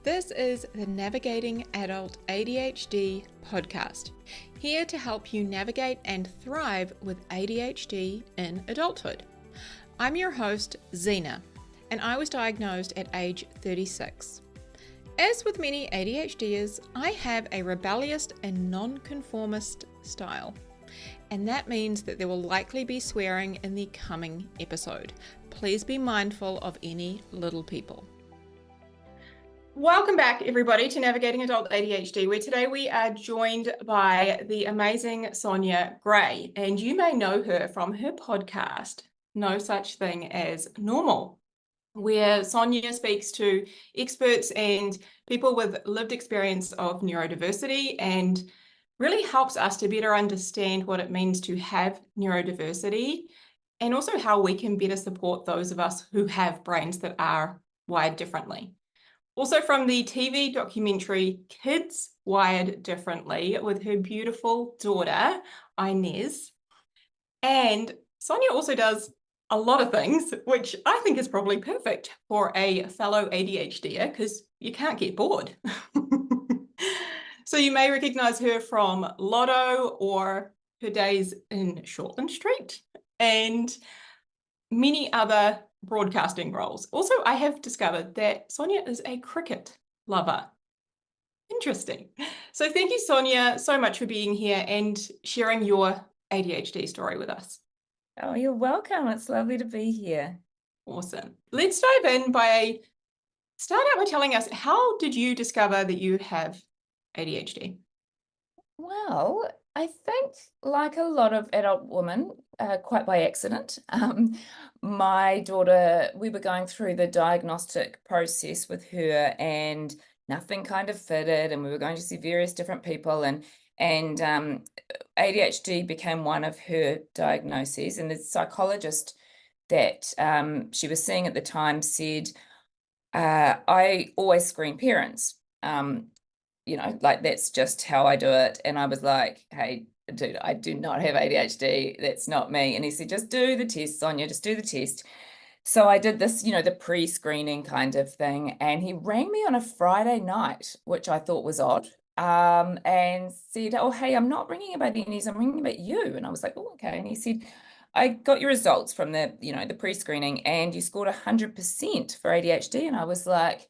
This is the Navigating Adult ADHD podcast, here to help you navigate and thrive with ADHD in adulthood. I'm your host, Zena, and I was diagnosed at age 36. As with many ADHDers, I have a rebellious and non-conformist style, and that means that there will likely be swearing in the coming episode. Please be mindful of any little people. Welcome back, everybody, to Navigating Adult ADHD, where today we are joined by the amazing Sonia Gray, and you may know her from her podcast, No Such Thing as Normal, where Sonia speaks to experts and people with lived experience of neurodiversity and really helps us to better understand what it means to have neurodiversity and also how we can better support those of us who have brains that are wired differently. Also from the TV documentary Kids Wired Differently with her beautiful daughter, Inez. And Sonia also does a lot of things, which I think is probably perfect for a fellow ADHDer because you can't get bored. So you may recognize her from Lotto or her days in Shortland Street and many other broadcasting roles. Also, I have discovered that Sonia is a cricket lover. Interesting. So thank you, Sonia, so much for being here and sharing your ADHD story with us. Oh, you're welcome. It's lovely to be here. Awesome. Let's dive in start out by telling us, how did you discover that you have ADHD? Well, I think like a lot of adult women, quite by accident, my daughter, we were going through the diagnostic process with her and nothing kind of fitted, and we were going to see various different people, and ADHD became one of her diagnoses, and the psychologist that she was seeing at the time said, I always screen parents. Like that's just how I do it. And I was like, hey, dude, I do not have ADHD. That's not me. And he said, just do the test, Sonia, just do the test. So I did this, the pre-screening kind of thing. And he rang me on a Friday night, which I thought was odd, and said, oh, hey, I'm not ringing about Inez, I'm ringing about you. And I was like, oh, okay. And he said, I got your results from the pre-screening and you scored 100% for ADHD. And I was like,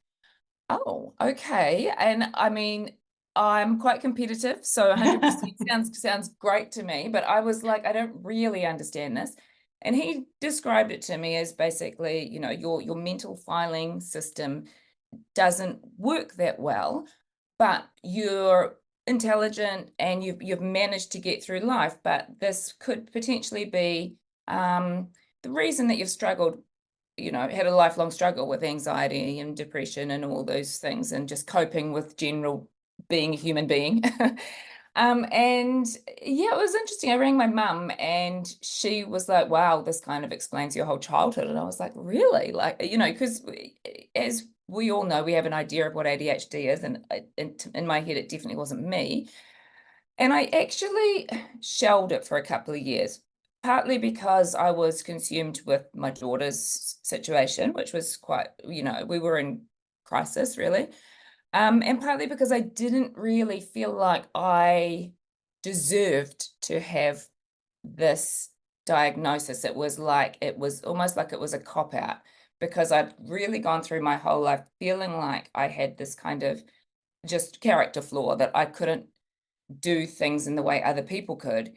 oh, okay. And I mean, I'm quite competitive, so 100% sounds great to me, but I was like, I don't really understand this. And he described it to me as basically, your mental filing system doesn't work that well, but you're intelligent and you've managed to get through life, but this could potentially be the reason that you've struggled, had a lifelong struggle with anxiety and depression and all those things, and just coping with general being a human being. And yeah, it was interesting. I rang my mum and she was like, wow, this kind of explains your whole childhood. And I was like, really? Like, because as we all know, we have an idea of what ADHD is, and in my head, it definitely wasn't me. And I actually shelved it for a couple of years, partly because I was consumed with my daughter's situation, which was quite, we were in crisis, really. And partly because I didn't really feel like I deserved to have this diagnosis. It was almost like it was a cop-out, because I'd really gone through my whole life feeling like I had this kind of just character flaw, that I couldn't do things in the way other people could.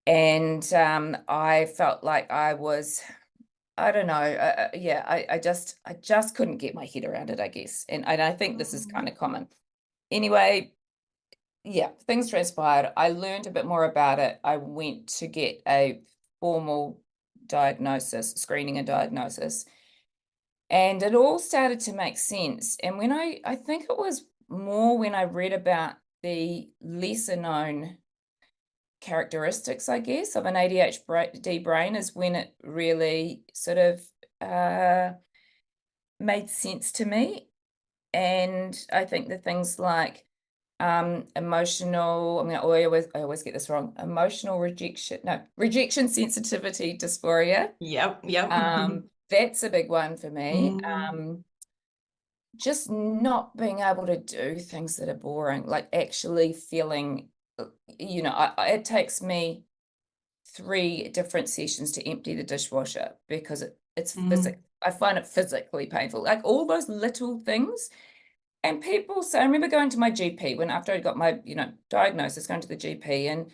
And I felt like I was, I don't know, I just couldn't get my head around it, I guess. And I think this is kind of common. Anyway, yeah, things transpired. I learned a bit more about it. I went to get a formal diagnosis, screening and diagnosis, and it all started to make sense. And when I think it was more when I read about the lesser known characteristics, I guess, of an ADHD brain, is when it really sort of made sense to me. And I think the things like emotional, I always get this wrong, rejection sensitivity dysphoria. Yep. That's a big one for me. just not being able to do things that are boring, like actually feeling, it takes me 3 different sessions to empty the dishwasher because I find it physically painful, like all those little things. And people say, I remember going to my GP when after I got my, diagnosis, going to the GP, and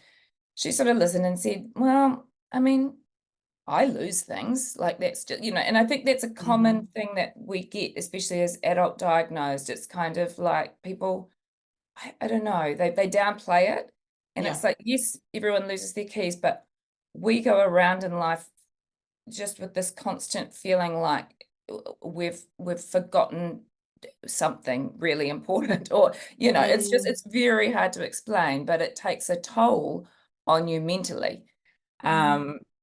she sort of listened and said, well, I mean, I lose things, like that's just, and I think that's a common thing that we get, especially as adult diagnosed. It's kind of like people, I don't know, they downplay it. And Yeah. it's like, yes, everyone loses their keys, but we go around in life just with this constant feeling like we've forgotten something really important, or it's very hard to explain, but it takes a toll on you mentally.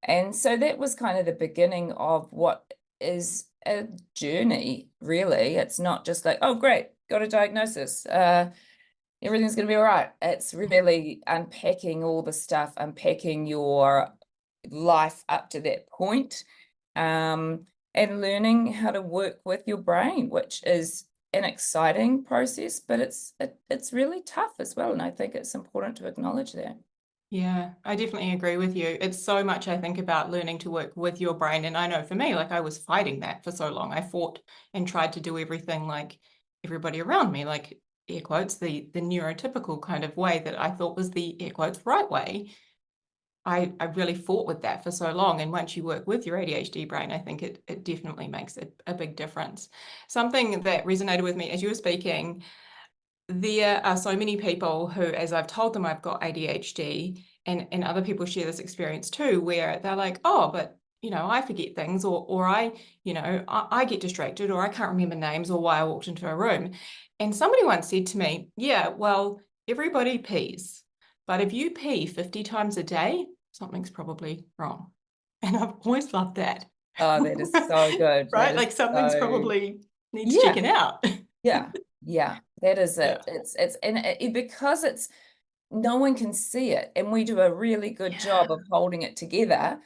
And so that was kind of the beginning of what is a journey, really. It's not just like, oh great, got a diagnosis, everything's going to be all right. It's really unpacking all the stuff, unpacking your life up to that point, and learning how to work with your brain, which is an exciting process, but it's really tough as well. And I think it's important to acknowledge that. Yeah, I definitely agree with you. It's so much, I think, about learning to work with your brain. And I know for me, like I was fighting that for so long. I fought and tried to do everything like everybody around me, like air quotes, the neurotypical kind of way that I thought was the air quotes right way. I really fought with that for so long. And once you work with your ADHD brain, I think it definitely makes a big difference. Something that resonated with me as you were speaking, there are so many people who, as I've told them I've got ADHD, and other people share this experience too, where they're like, oh, but I forget things, or I get distracted, or I can't remember names, or why I walked into a room. And somebody once said to me, yeah, well, everybody pees, but if you pee 50 times a day, something's probably wrong. And I've always loved that. Oh, that is so good. That Right? is Like something's so, probably needs yeah, checking out. yeah, yeah. That is Yeah. it. It's and because it's no one can see it, and we do a really good Yeah. job of holding it together.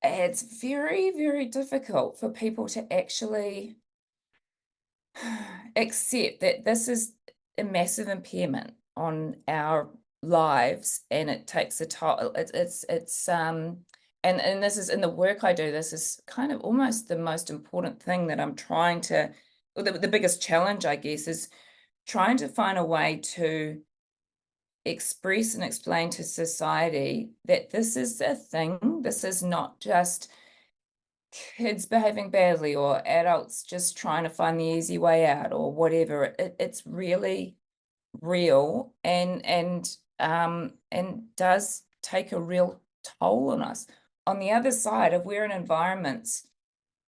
It's very, very difficult for people to actually accept that this is a massive impairment on our lives, and it takes a toll. And this is in the work I do. This is kind of almost the most important thing that I'm trying to, or the biggest challenge, I guess, is trying to find a way to express and explain to society that this is a thing. This is not just kids behaving badly or adults just trying to find the easy way out or whatever. It's really real, and does take a real toll on us. On the other side, if we're in environments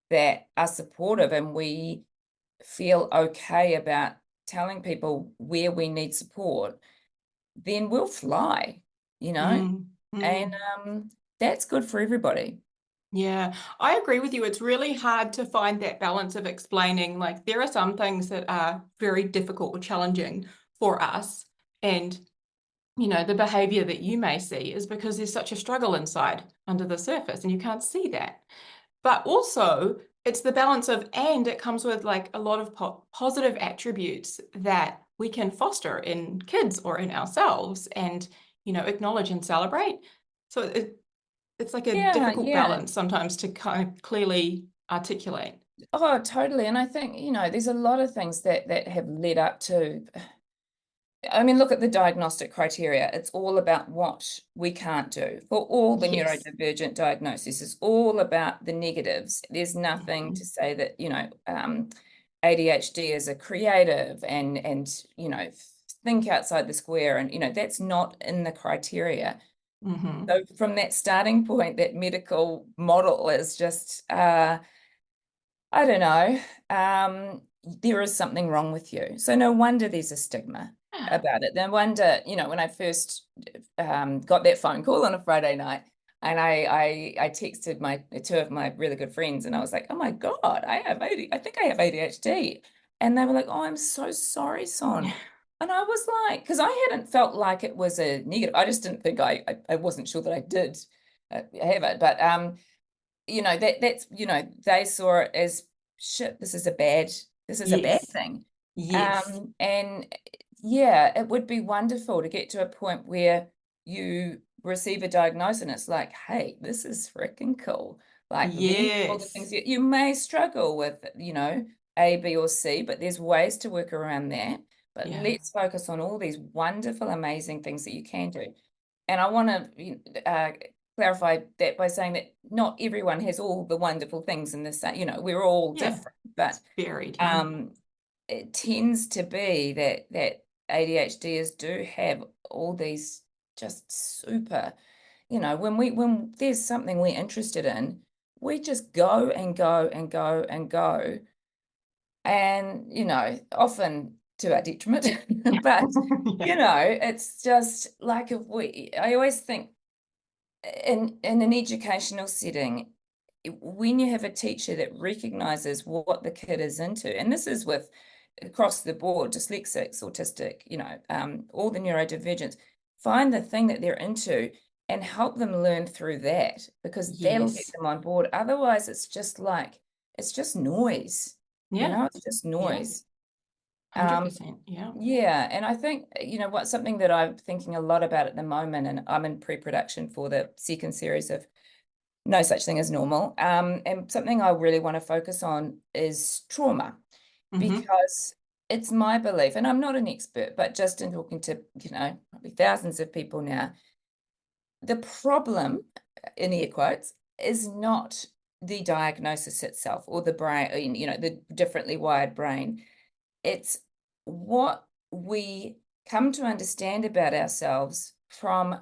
that are supportive and we feel okay about telling people where we need support, then we'll fly, you know, Mm, and mm. that's good for everybody. Yeah, I agree with you. It's really hard to find that balance of explaining, like, there are some things that are very difficult or challenging for us. And, the behavior that you may see is because there's such a struggle inside under the surface and you can't see that. But also, it's the balance of, and it comes with like a lot of positive attributes that we can foster in kids or in ourselves and, acknowledge and celebrate. So it's like a Yeah, difficult yeah. balance sometimes to kind of clearly articulate. Oh, totally. And I think, there's a lot of things that have led up to. I mean, look at the diagnostic criteria. It's all about what we can't do. For all the Yes. neurodivergent diagnoses, it's all about the negatives. There's nothing Mhm. to say that, ADHD is a creative and think outside the square. And, that's not in the criteria. Mhm. So from that starting point, that medical model is just I don't know. There is something wrong with you. So no wonder there's a stigma Yeah. about it. No wonder, when I first got that phone call on a Friday night, and I texted my 2 of my really good friends, and I was like, "Oh my God, I think I have ADHD," and they were like, "Oh, I'm so sorry, Son." And I was like, because I hadn't felt like it was a negative. I just didn't think I wasn't sure that I did have it, but that's they saw it as shit, this is a bad this is a bad Yes. thing. Yes. And yeah, it would be wonderful to get to a point where you receive a diagnosis and it's like, hey, this is freaking cool. Like these are all the things Yes. you may struggle with, A, B, or C, but there's ways to work around that. But Yeah. let's focus on all these wonderful, amazing things that you can do. And I want to clarify that by saying that not everyone has all the wonderful things in this, we're all Yeah. different, but It's varied. Yeah. it tends to be that ADHDers do have all these just super, when there's something we're interested in, we just go and go and go and go. And, often to our detriment, but, Yeah. it's just like I always think in an educational setting, when you have a teacher that recognizes what the kid is into, and this is with across the board, dyslexics, autistic, all the neurodivergence, find the thing that they're into and help them learn through that because that'll get Yes. them on board. Otherwise, it's just noise, Yeah. it's just Yeah. noise. Um, 100%. Yeah. yeah, and I think, something that I'm thinking a lot about at the moment, and I'm in pre-production for the second series of No Such Thing as Normal. And something I really want to focus on is trauma, Mm-hmm. because it's my belief, and I'm not an expert, but just in talking to, probably thousands of people now, the problem, in air quotes, is not the diagnosis itself or the brain, the differently wired brain. It's what we come to understand about ourselves from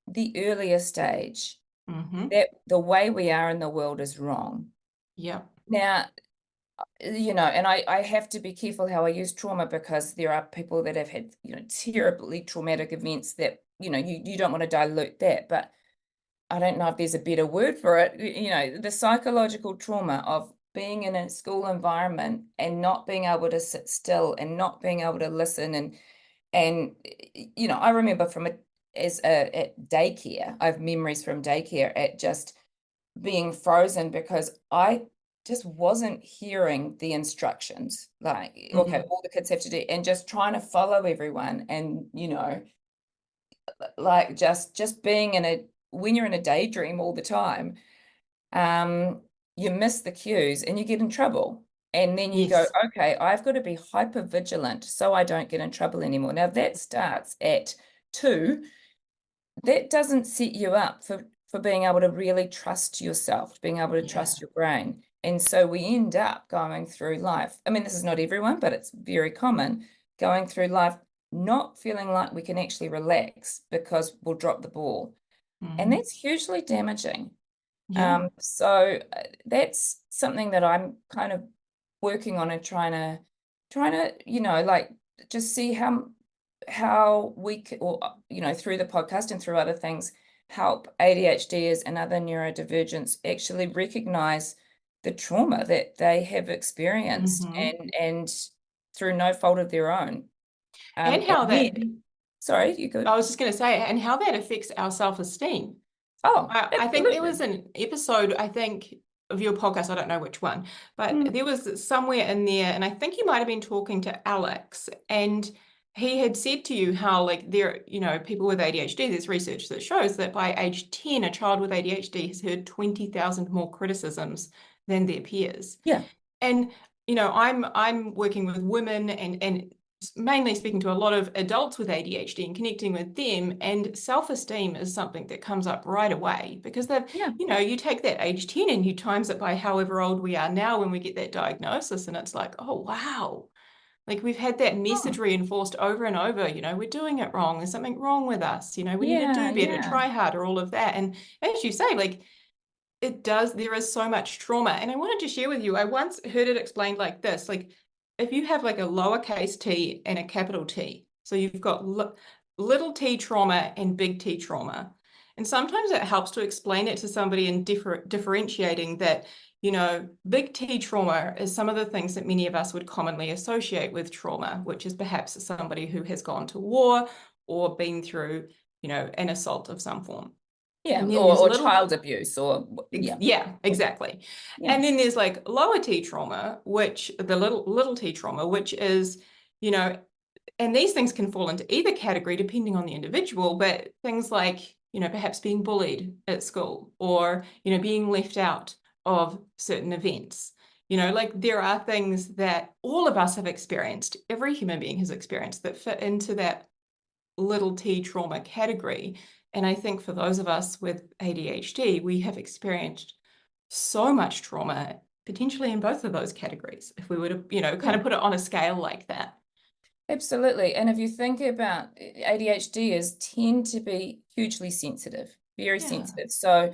the earlier stage, Mm-hmm. that the way we are in the world is wrong. Yeah. Now, and I have to be careful how I use trauma because there are people that have had, terribly traumatic events that, you don't want to dilute that, but I don't know if there's a better word for it. The psychological trauma of being in a school environment and not being able to sit still and not being able to listen. And I remember at daycare, I have memories from daycare at just being frozen because I just wasn't hearing the instructions. Like, okay, Mm-hmm. all the kids have to do, and just trying to follow everyone. And, like just being when you're in a daydream all the time, you miss the cues and you get in trouble. And then you go, Yes. okay, I've got to be hyper vigilant so I don't get in trouble anymore. Now that starts at 2. That doesn't set you up for being able to really trust yourself, being able to Yeah. trust your brain. And so we end up going through life. I mean, this is not everyone, but it's very common, going through life not feeling like we can actually relax because we'll drop the ball. And Mm-hmm. that's hugely damaging. Yeah. So that's something that I'm kind of working on and trying to, like just see how we or through the podcast and through other things help ADHDers and other neurodivergents actually recognize the trauma that they have experienced Mm-hmm. and through no fault of their own. And And how that, then, sorry, you could. I was just going to say, and how that affects our self-esteem. Oh, I think there absolutely. was an episode, I think, of your podcast, I don't know which one, but Mm, there was somewhere in there, and I think you might have been talking to Alex, and he had said to you how, like, there, people with ADHD, there's research that shows that by age 10, a child with ADHD has heard 20,000 more criticisms than their peers. yeah, And I'm working with women and mainly speaking to a lot of adults with ADHD and connecting with them, and self-esteem is something that comes up right away because they've, yeah, you take that age 10 and you times it by however old we are now when we get that diagnosis, and it's like, oh wow, like we've had that oh, message reinforced over and over, we're doing it wrong, there's something wrong with us, we need to yeah, do better, yeah, try harder, all of that. And as you say, like, there is so much trauma. And I wanted to share with you, I once heard it explained like this, like if you have like a lowercase t and a capital T, so you've got little t trauma and big T trauma. And sometimes it helps to explain it to somebody and differentiating that, big T trauma is some of the things that many of us would commonly associate with trauma, which is perhaps somebody who has gone to war or been through, an assault of some form. Yeah, And then there's a or little, child abuse, or yeah, yeah, exactly. yeah, And then there's like lower T trauma, which the little T trauma, which is, you know, and these things can fall into either category depending on the individual, but things like, perhaps being bullied at school, or, being left out of certain events. Like there are things that all of us have experienced, every human being has experienced, that fit into that little T trauma category. And I think for those of us with ADHD, we have experienced so much trauma, potentially in both of those categories, if we were to, kind yeah. of put it on a scale like that. Absolutely. And if you think about ADHD is tend to be hugely sensitive, very Yeah. sensitive. So,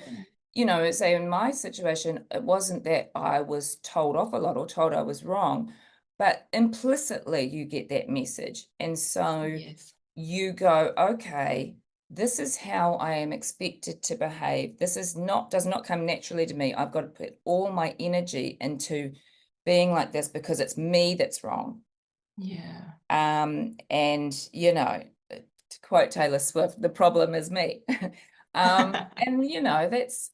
Yeah. say in my situation, it wasn't that I was told off a lot or told I was wrong, but implicitly you get that message. And so Yes. you go, okay, this is how I am expected to behave. This does not come naturally to me. I've got to put all my energy into being like this because it's me that's wrong. Yeah. And to quote Taylor Swift, the problem is me. And that's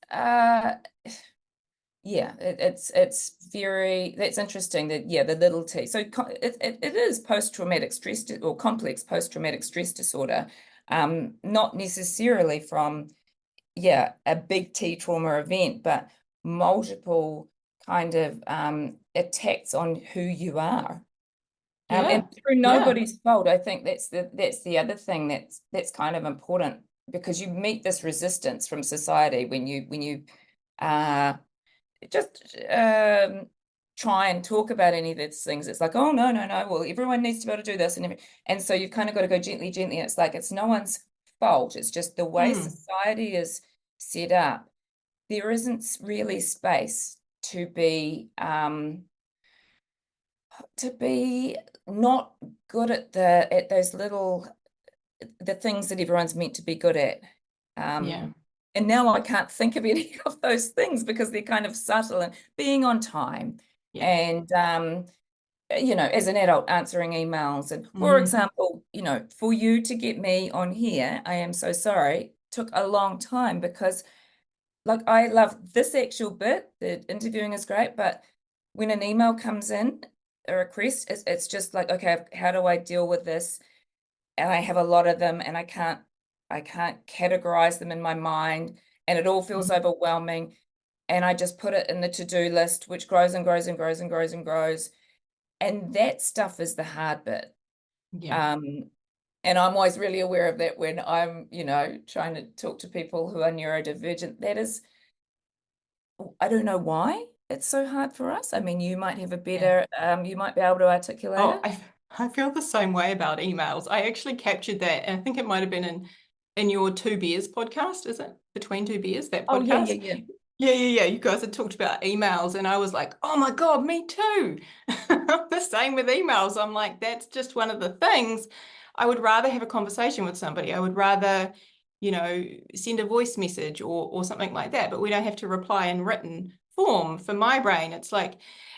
yeah, it's very, that's interesting that, yeah, the little T. So it is post-traumatic stress or complex post-traumatic stress disorder, not necessarily from, yeah, a big T trauma event, but multiple kind of attacks on who you are. And Yeah. through Yeah. nobody's fault. I think that's the other thing that's kind of important, because you meet this resistance from society when you uh just try and talk about any of these things. It's like, oh no, no, no, well, everyone needs to be able to do this, and so you've kind of got to go gently, gently. It's like it's no one's fault. It's just the way Mm. society is set up. There isn't really space to be not good at those little the things that everyone's meant to be good at. Yeah. And now I can't think of any of those things because they're kind of subtle, and being on time, Yeah. and as an adult answering emails. And for Mm. example, for you to get me on here, I am so sorry, took a long time, because like I love this actual bit, the interviewing is great, but when an email comes in, a request, it's just like, okay, how do I deal with this? And I have a lot of them, and I can't categorize them in my mind, and it all feels Mm. overwhelming. And I just put it in the to-do list, which grows and grows and grows and grows and grows. And that stuff is the hard bit. Yeah. Um, and I'm always really aware of that when I'm, trying to talk to people who are neurodivergent. That is, I don't know why it's so hard for us. I mean, you might have a Yeah. better, you might be able to articulate Oh, it. I feel the same way about emails. I actually captured that, and I think it might have been in your Two Beers podcast, is it? Between Two Beers, that Oh, yeah, yeah, podcast? yeah. Yeah, yeah, yeah. You guys had talked about emails, and I was like, oh my God, me too. The same with emails. I'm like, that's just one of the things. I would rather have a conversation with somebody. I would rather, send a voice message or something like that, but we don't have to reply in written form. For my brain, it's like,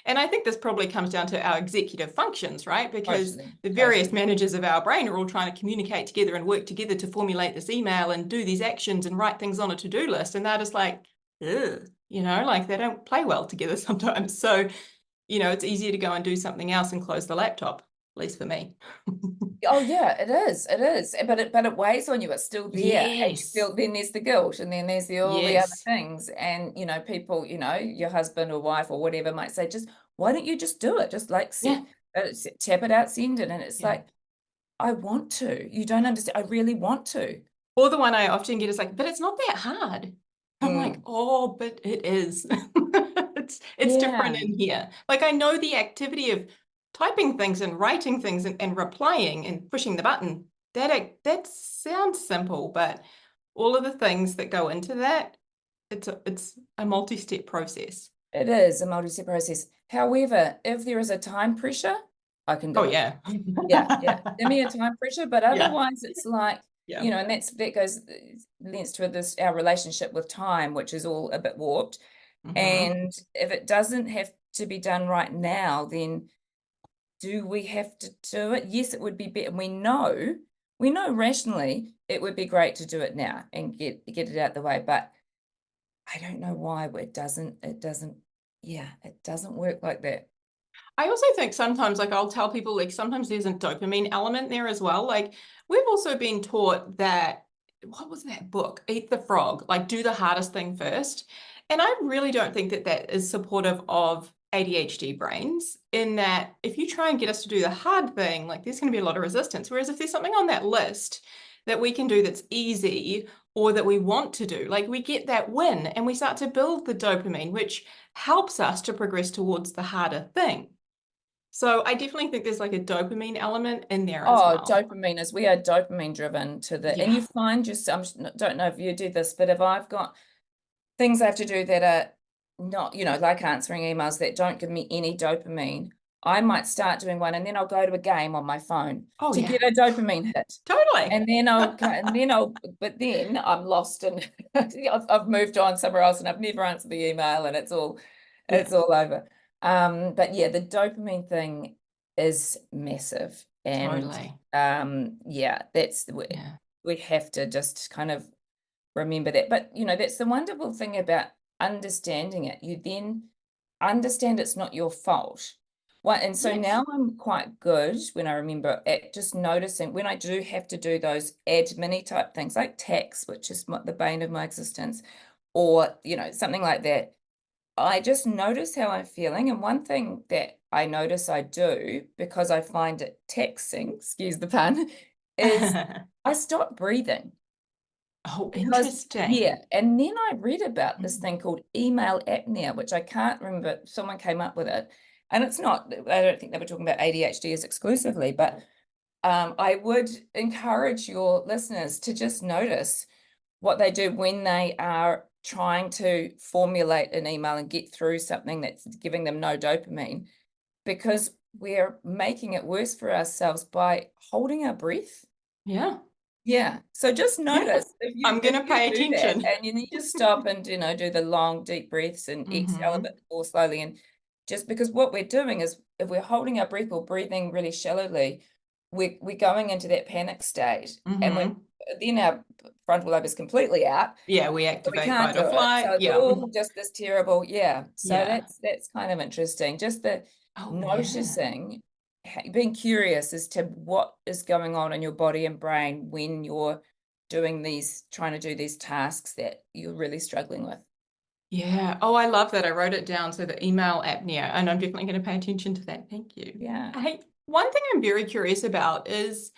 and I think this probably comes down to our executive functions, right? Because Totally, the various totally. managers of our brain are all trying to communicate together and work together to formulate this email and do these actions and write things on a to-do list. And they're just like, ugh, like they don't play well together sometimes. So, it's easier to go and do something else and close the laptop, at least for me. Oh yeah, it is. But it weighs on you. It's still there, and you Yes. feel, then there's the guilt, and then there's all the other Yes. things. And people, your husband or wife or whatever might say, just why don't you just do it? Just like Yeah. tap it out, send it. And it's Yeah. like, I want to. You don't understand. I really want to. Or the one I often get is like, but it's not that hard. I'm like, Mm. oh, but it is. It's different Yeah, in here. Like I know the activity of typing things and writing things and replying and pushing the button. That sounds simple, but all of the things that go into that, it's a multi-step process. it is a multi-step process. However, if there is a time pressure, I can Oh do it. yeah. Yeah, yeah. Give me a time pressure, but Yeah. otherwise it's like, Yeah. and that goes links to this our relationship with time, which is all a bit warped. Hmm. And if it doesn't have to be done right now, then do we have to do it? Yes, it would be better. We know we know rationally it would be great to do it now and get it out the way, but I don't know why it doesn't work like that. I also think sometimes, like, I'll tell people, like, sometimes there's a dopamine element there as well. Like, we've also been taught that, what was that book? Eat the Frog, like, do the hardest thing first. And I really don't think that that is supportive of ADHD brains, in that if you try and get us to do the hard thing, like, there's going to be a lot of resistance. Whereas if there's something on that list that we can do that's easy or that we want to do, like, we get that win and we start to build the dopamine, which helps us to progress towards the harder thing. So I definitely think there's like a dopamine element in there as Oh, well. dopamine is, we are dopamine driven and Yeah. you find yourself, don't know if you do this, but if I've got things I have to do that are not, like answering emails that don't give me any dopamine, I might start doing one and then I'll go to a game on my phone Oh to yeah. get a dopamine hit. Totally. And then but then I'm lost and I've moved on somewhere else and I've never answered the email and Yeah, it's all over. But yeah, the dopamine thing is massive. And totally. yeah, Yeah. we have to just kind of remember that. But that's the wonderful thing about understanding it. You then understand it's not your fault. And so Yes. now I'm quite good when I remember at just noticing when I do have to do those admin type things like tax, which is the bane of my existence, or something like that. I just notice how I'm feeling. And one thing that I notice I do, because I find it taxing, excuse the pun, is I stop breathing. Oh, Because, yeah, interesting. and then I read about this Mm. thing called email apnea, which I can't remember, someone came up with it. And it's not, I don't think they were talking about ADHD as exclusively, but I would encourage your listeners to just notice what they do when they are trying to formulate an email and get through something that's giving them no dopamine, because we're making it worse for ourselves by holding our breath. Yeah. Yeah. So just Yeah. notice I'm if gonna you pay do that attention. and you need to stop and do the long deep breaths and exhale a Mm-hmm. bit more slowly. And just because what we're doing is if we're holding our breath or breathing really shallowly, we're going into that panic state. And Mm-hmm. then our frontal lobe is completely out. Yeah, we So we activate can't fight do or it. flight. So it's Yeah. all just this terrible, yeah. So Yeah. that's kind of interesting. Just the Oh yeah. noticing, being curious as to what is going on in your body and brain when you're trying to do these tasks that you're really struggling with. Yeah. Oh, I love that. I wrote it down. So the email apnea, and I'm definitely going to pay attention to that. Thank you. Yeah. Hey, one thing I'm very curious about is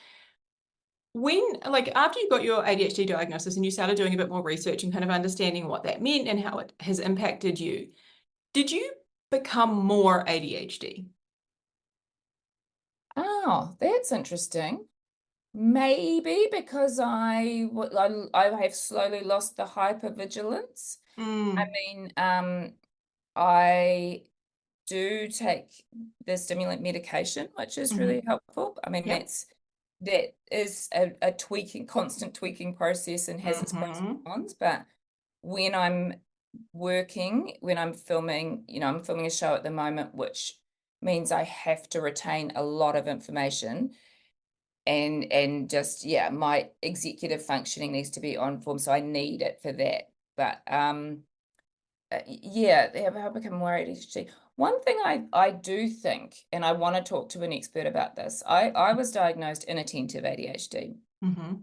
when, like, after you got your ADHD diagnosis and you started doing a bit more research and kind of understanding what that meant and how it has impacted you, did you become more ADHD? Oh, that's interesting. Maybe because I have slowly lost the hyper-vigilance. I Mm, mean, I do take the stimulant medication, which is hmm. really helpful. I mean, Yep. that is a constant tweaking process and has its pros Hmm. and cons. But when I'm when I'm filming, I'm filming a show at the moment, which means I have to retain a lot of information and just, yeah, my executive functioning needs to be on form. So I need it for that. But yeah, they have become more ADHD. One thing I do think, and I want to talk to an expert about this. I was diagnosed inattentive ADHD. Hmm.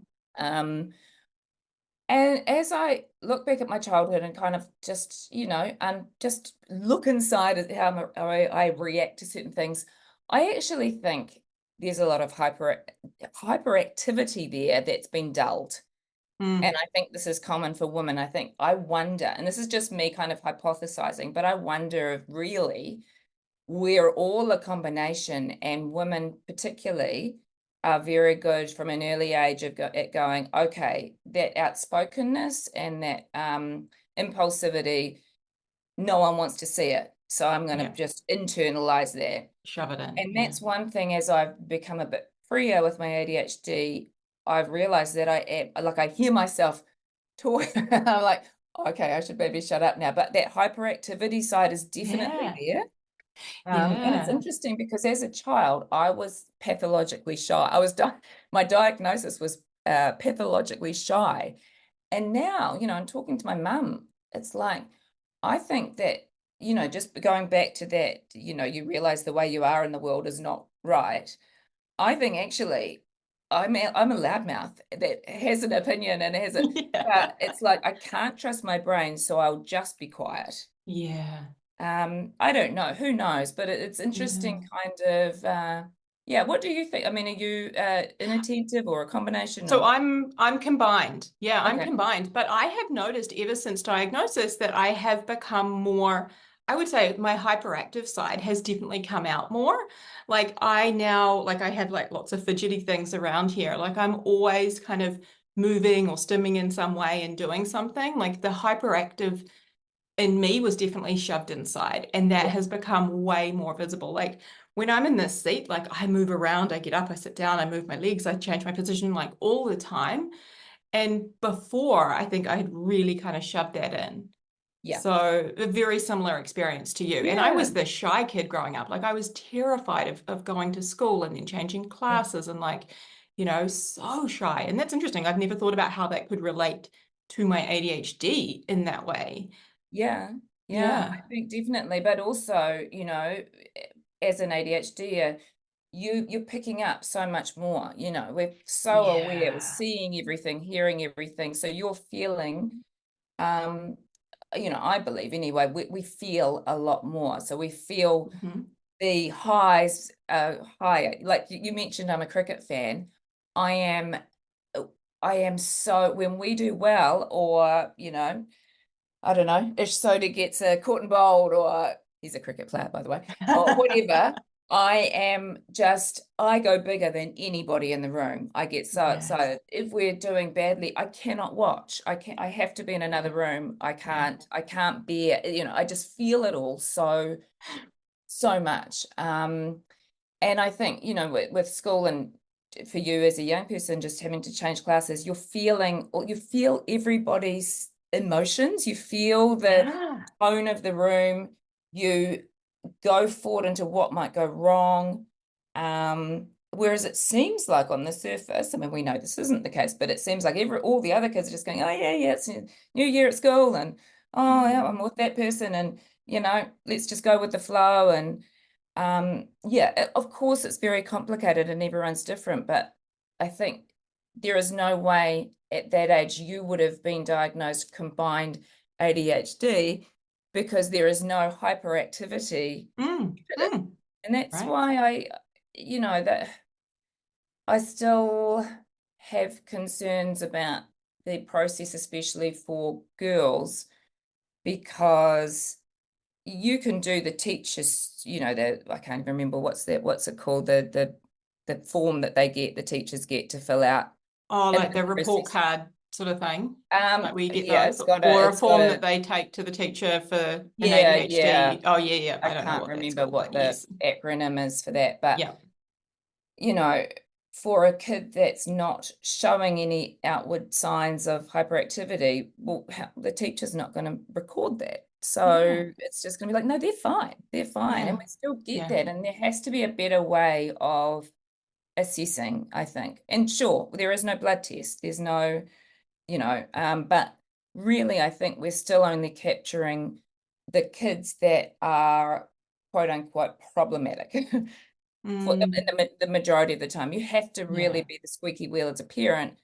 And as I look back at my childhood and kind of just, and just look inside at how I react to certain things, I actually think there's a lot of hyperactivity there that's been dulled. And Mm. I think this is common for women. I wonder, and this is just me kind of hypothesizing, but I wonder if really we're all a combination, and women particularly are very good from an early age at going, okay, that outspokenness and that impulsivity, no one wants to see it. So I'm going to Yeah. just internalize that. Shove it in. And Yeah. that's one thing as I've become a bit freer with my ADHD, I've realized that I am like, I hear myself talk. I'm like, okay, I should maybe shut up now. But that hyperactivity side is definitely Yeah. there. And it's Yeah. interesting because as a child, I was pathologically shy. My diagnosis was pathologically shy. And now, I'm talking to my mum. It's like, I think that, just going back to that, you realize the way you are in the world is not right. I think actually I'm a loudmouth that has an opinion and has it, Yeah. but it's like I can't trust my brain, so I'll just be quiet. Yeah. I don't know, who knows, but it's interesting Yeah. kind of yeah, what do you think? I mean, are you inattentive or a combination So of I'm combined. Yeah, I'm okay. combined. But I have noticed ever since diagnosis that I have become more, I would say my hyperactive side has definitely come out more. Like I now, like I have like lots of fidgety things around here. Like I'm always kind of moving or stimming in some way and doing something. Like the hyperactive in me was definitely shoved inside, and that Yeah, has become way more visible. Like when I'm in this seat, like I move around, I get up, I sit down, I move my legs, I change my position like all the time. And before, I think I had really kind of shoved that in. yeah, So a very similar experience to you. And I yeah, was the shy kid growing up. Like I was terrified of going to school and then changing yeah, classes and like, so shy. And that's interesting. I've never thought about how that could relate to my ADHD in that way. yeah, yeah, I Yeah. think definitely. But also, as an ADHD, you're picking up so much more. We're so aware, we're Yeah. seeing everything, hearing everything. So you're feeling, um, I believe anyway, we feel a lot more. So we feel Mhm. the highs higher. Like you mentioned, I'm a cricket fan. I am I am so when we do well, or I don't know, Ish Soda gets a caught and bowled, or he's a cricket player, by the way, or whatever. I go bigger than anybody in the room. I get so Yes. excited. If we're doing badly, I cannot watch. I have to be in another room. Yeah. I can't bear, I just feel it all so much. And I think, with school and for you as a young person, just having to change classes, you feel everybody's emotions, you feel the Yeah. tone of the room, you go forward into what might go wrong. Whereas it seems like on the surface, I mean, we know this isn't the case, but it seems like all the other kids are just going, oh yeah, yeah, it's a new year at school, and oh yeah, I'm Mm. with that person, and let's just go with the flow. And yeah, of course it's very complicated and everyone's different, but I think there is no way at that age you would have been diagnosed combined ADHD because there is no hyperactivity. Mm. Mm. And that's Right. why that I still have concerns about the process, especially for girls, because you can do the teachers, I can't even remember what's it called, the form that the teachers get to fill out Oh, in like the the report process. card sort of thing. Like we get Yeah, those, or a form that they take to the teacher for an yeah. ADHD. Oh, yeah, yeah. I I don't know can't what that's remember called, what but the yes. acronym is for that, but Yeah. you know, for a kid that's not showing any outward signs of hyperactivity, well, the teacher's not going to record that. Yeah. So it's just going to be like, no, they're fine. They're fine. And Yeah. we still get Yeah. that. And there has to be a better way of assessing, I think. And sure, there is no blood test. There's no, but really, I think we're still only capturing the kids that are quote unquote problematic for in Mm. the majority of the time. You have to really Yeah. be the squeaky wheel as a parent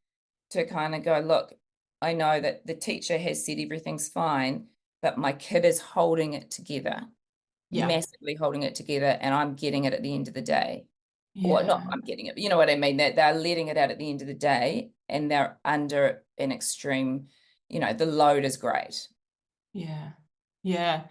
to kind of go, look, I know that the teacher has said everything's fine, but my kid is holding it together, Yeah. massively holding it together, and I'm getting it at the end of the day. Or not, Yeah. I'm getting it, you know what I mean? That they're letting it out at the end of the day and they're under an extreme, the load is great. Yeah. Yeah.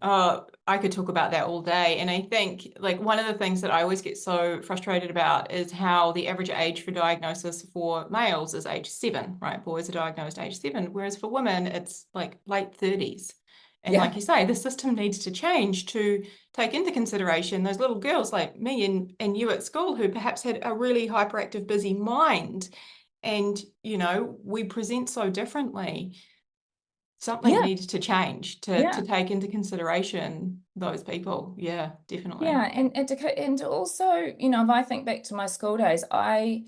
I could talk about that all day. And I think like one of the things that I always get so frustrated about is how the average age for diagnosis for males is age 7, right? Boys are diagnosed age 7, whereas for women, it's like late 30s. And like Yeah. you say, the system needs to change to take into consideration those little girls like me and you at school who perhaps had a really hyperactive, busy mind. And, we present so differently. something Yeah, needs to change to yeah. take into consideration those people. Yeah, definitely. Yeah, and to also, you know, if I think back to my school days, I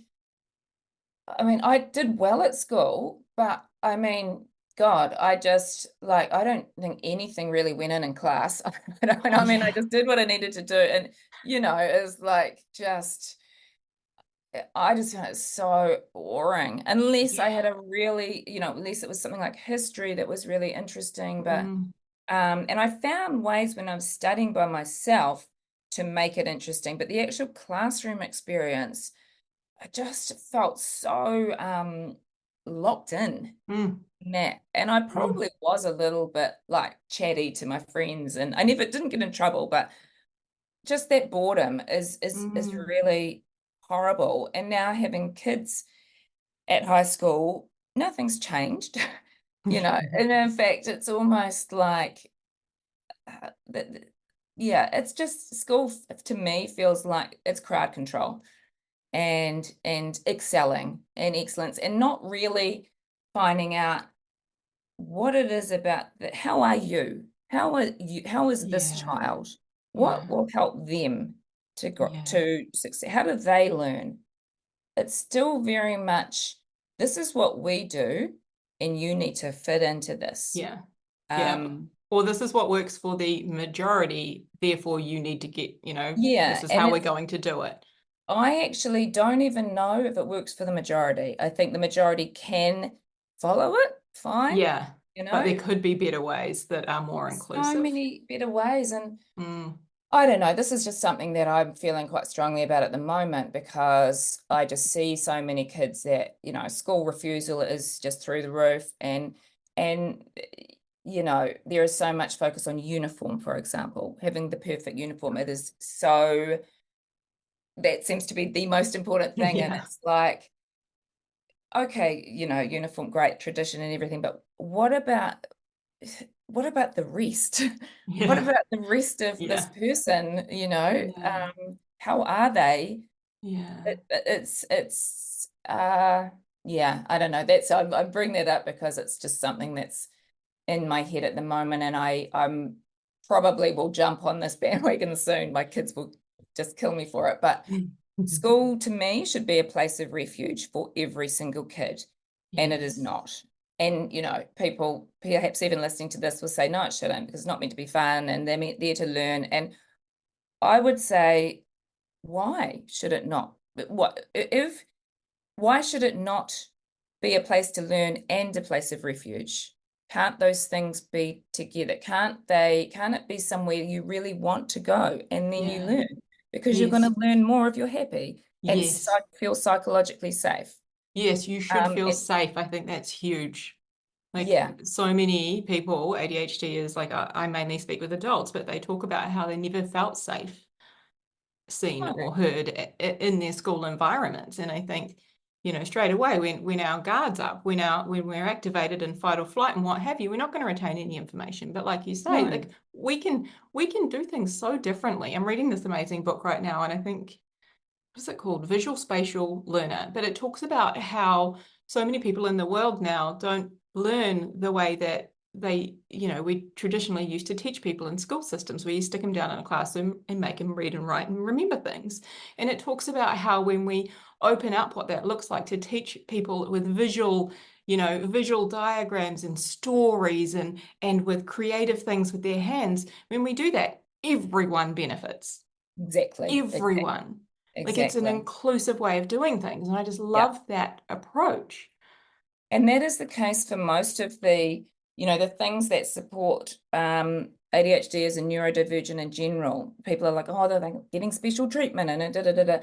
mean, I did well at school, but I mean, God, I just like I don't think anything really went in class. Oh I mean, I yeah. just did what I needed to do, and you know, it was like just I just found it so boring. Unless I Yeah. had a really, you know, unless it was something like history that was really interesting, but Mm, and I found ways when I was studying by myself to make it interesting, but the actual classroom experience, I just felt so locked in mm, that. And I mm, probably was a little bit like chatty to my friends, and I never didn't get in trouble, but just that boredom is mm. really horrible. And now having kids at high school, nothing's changed, you know. And in fact, it's almost like that. Yeah, it's just school to me feels like it's crowd control and excelling and excellence and not really finding out what it is about that. How are you? How is this Yeah, child? What yeah, will help them to grow yeah, to succeed? How do they learn? It's still very much this is what we do, and you need to fit into this. yeah, yeah. Um, Or this is what works for the majority, therefore you need to get, this yeah, is and how we're it's going to do it. I actually don't even know if it works for the majority. I think the majority can follow it fine, Yeah, you but there know. could be better ways that are more There's so inclusive. many better ways. And Mm, I don't know, this is just something that I'm feeling quite strongly about at the moment because I just see so many kids that, you know, school refusal is just through the roof and you know, there is so much focus on uniform, for example, having the perfect uniform. It is so that seems to be the most important thing. And yeah, it's like, okay, you know, uniform, great tradition and everything, but what about the rest? What yeah, about the rest of this yeah, person, you know? yeah, How are they? yeah, It's yeah, I don't know. That's I bring that up because it's just something that's in my head at the moment, and I'm probably will jump on this bandwagon soon. My kids will just kill me for it, but school to me should be a place of refuge for every single kid, and it is yes, not. And you know, people perhaps even listening to this will say, no, it shouldn't, because it's not meant to be fun and they're meant there to learn. And I would say, why should it not? What if why should it not be a place to learn and a place of refuge? Can't those things be together? Can't it be somewhere you really want to go and then you yeah, learn? Because you're going yes, to learn more if you're happy and yes, feel psychologically safe. yes, you should feel And safe. I think that's huge. Like yeah, so many people, ADHD is like, I mainly speak with adults, but they talk about how they never felt safe, seen no, or heard in their school environments. And I think, straight away when our guard's up, when we're activated in fight or flight and what have you, we're not going to retain any information. But like you say, no, like we can do things so differently. I'm reading this amazing book right now, and I think what's it called? Visual Spatial Learner. But it talks about how so many people in the world now don't learn the way that we traditionally used to teach people in school systems where you stick them down in a classroom and make them read and write and remember things. And it talks about how when we open up what that looks like to teach people with visual diagrams and stories and with creative things with their hands, when we do that, everyone benefits. exactly, Everyone. Like it's an exactly. inclusive way of doing things. And I just Yeah. love that approach. And that is the case for most of the, you know, the things that support ADHD as a neurodivergent in general. People are like, oh, they're getting special treatment and da da da da.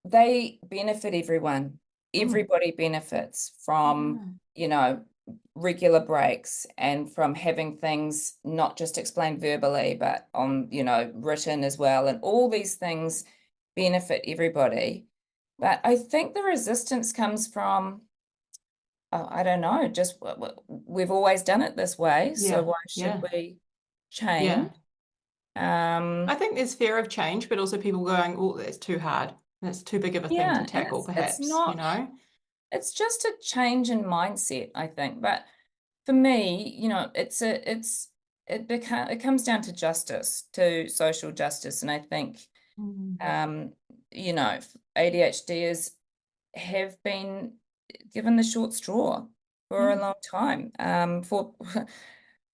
They benefit everyone. Mm, Everybody benefits from, yeah. you know, regular breaks and from having things not just explained verbally, but on, you know, written as well. And all these things benefit everybody. But I think the resistance comes from, I don't know, just we've always done it this way. So Yeah. why should Yeah. we Yeah. change? I Um, think there's fear of change, but also people going, oh, that's too hard. That's too big of a thing to yeah, and tackle, it's perhaps, not, it's just a change in mindset, I think. But for me, it comes down to justice, to social justice. And I think, Mm. um, ADHD have been given the short straw for a Mm. long time, for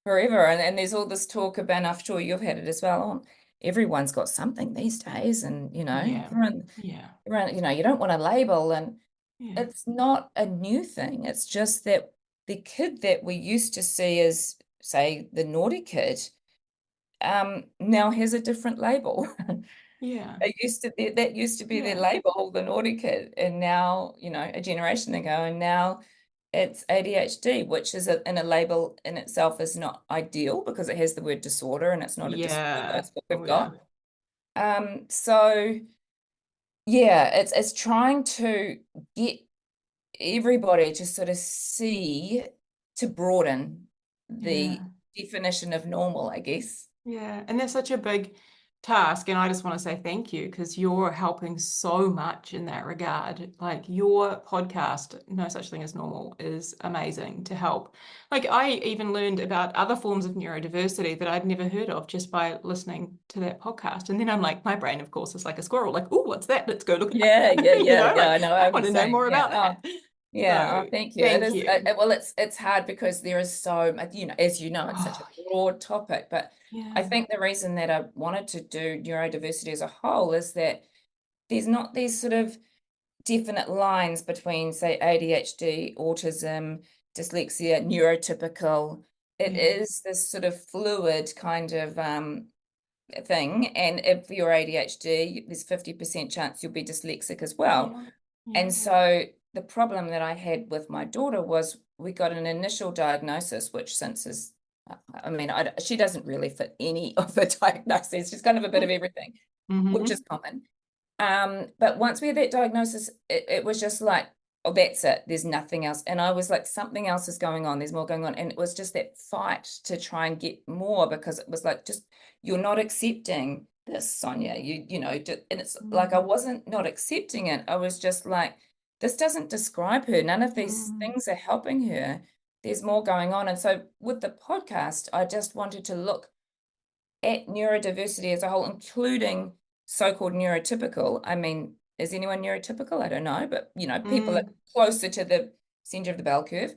forever. And there's all this talk about, and I'm sure you've had it as well, everyone's got something these days. And, Yeah. Yeah. you don't want a label. And Yeah. it's not a new thing. It's just that the kid that we used to see as, say, the naughty kid, now has a different label. Yeah. That used to be their Yeah. label, the naughty kid, and now, a generation ago, and now it's ADHD, which is in a label in itself is not ideal because it has the word disorder and it's not a disorder. Yeah. That's what we've Oh, yeah. got. So yeah, it's trying to get everybody to sort of see, to broaden the Yeah. definition of normal, I guess. Yeah, and that's such a big task. And I just want to say thank you because you're helping so much in that regard. Like your podcast, No Such Thing as Normal, is amazing to help. Like I even learned about other forms of neurodiversity that I'd never heard of just by listening to that podcast. And then I'm like, my brain, of course, is like a squirrel, like, oh, what's that? Let's go look at Yeah, that. yeah, yeah, yeah. Like I know. I I'm want the to know same. more Yeah. about that. Yeah. So Oh, thank you. It thank is. you. Well, it's hard because there is so much. As you know, it's such a Oh, broad topic. But I yeah. think the reason that I wanted to do neurodiversity as a whole is that there's not these sort of definite lines between, say, ADHD, autism, dyslexia, neurotypical. It Yeah. is this sort of fluid kind of thing. And if you're ADHD, there's 50% chance you'll be dyslexic as well. Yeah. And Yeah. so the problem that I had with my daughter was we got an initial diagnosis, which since is, I mean, she doesn't really fit any of the diagnoses. She's kind of a bit of everything, which is Mm-hmm. common. But once we had that diagnosis, it was just like, oh, that's it. There's nothing else. And I was like, something else is going on. There's more going on. And it was just that fight to try and get more because it was like, just, you're not accepting this, Sonia. And it's like, I wasn't not accepting it. I was just like, this doesn't describe her. None of these Mm-hmm. things are helping her. There's more going on. And so with the podcast, I just wanted to look at neurodiversity as a whole, including so-called neurotypical. I mean, is anyone neurotypical? I don't know, but people are Mm, closer to the center of the bell curve.